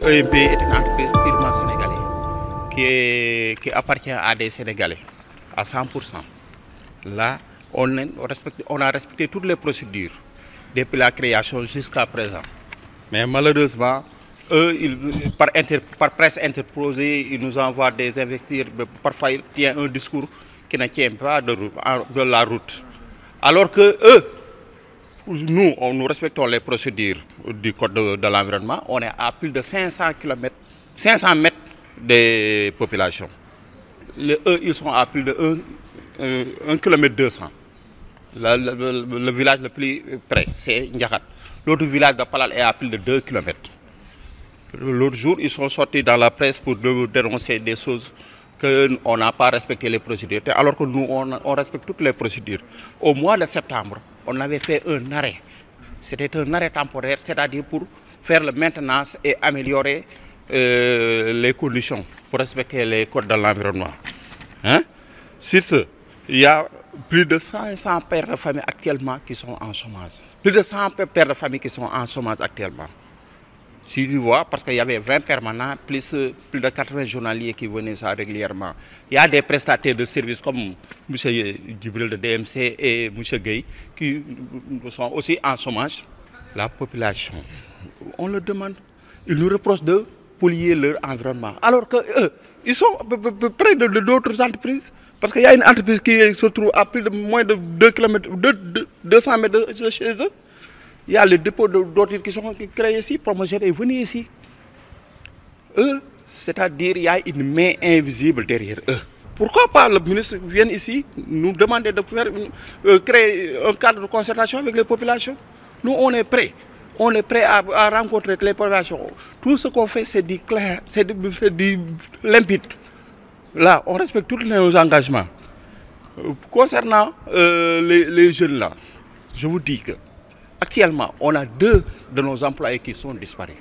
EMP est une entreprise purement sénégalaise qui appartient à des Sénégalais à 100%. Là, on a respecté toutes les procédures depuis la création jusqu'à présent. Mais malheureusement, eux, par presse interposée, ils nous envoient des invectives. Parfois, ils tiennent un discours qui ne tient pas de la route. Alors que eux, nous respectons les procédures du code de l'environnement. On est à plus de 500 mètres des populations. Eux, ils sont à plus de 1 km 200. Le village le plus près, c'est Ndiakhat. L'autre village de Palal est à plus de 2 km. L'autre jour, ils sont sortis dans la presse pour dénoncer des choses qu'on n'a pas respecté les procédures. Alors que nous, on respecte toutes les procédures. Au mois de septembre, on avait fait un arrêt. C'était un arrêt temporaire, c'est-à-dire pour faire la maintenance et améliorer les conditions pour respecter les codes de l'environnement. Hein? Sur ce, il y a plus de 500 pères de famille actuellement qui sont en chômage. Plus de 100 pères de famille qui sont en chômage actuellement. Si tu vois, parce qu'il y avait 20 permanents, plus de 80 journaliers qui venaient ça régulièrement. Il y a des prestataires de services comme M. Djibril de DMC et M. Gueye qui sont aussi en chômage. La population, on leur demande, ils nous reprochent de polluer leur environnement. Alors qu'eux, ils sont près d'autres entreprises. Parce qu'il y a une entreprise qui se trouve à plus de moins de 200 mètres de chez eux. Il y a les dépôts d'ordures qui sont créés ici, Promogène est venu ici. Eux, c'est-à-dire il y a une main invisible derrière eux. Pourquoi pas le ministre vient ici nous demander de créer un cadre de concertation avec les populations? Nous, on est prêts. On est prêts à rencontrer les populations. Tout ce qu'on fait, c'est du clair, c'est du limpide. Là, on respecte tous nos engagements. Concernant les jeunes là, je vous dis que actuellement, on a 2 de nos employés qui sont disparus.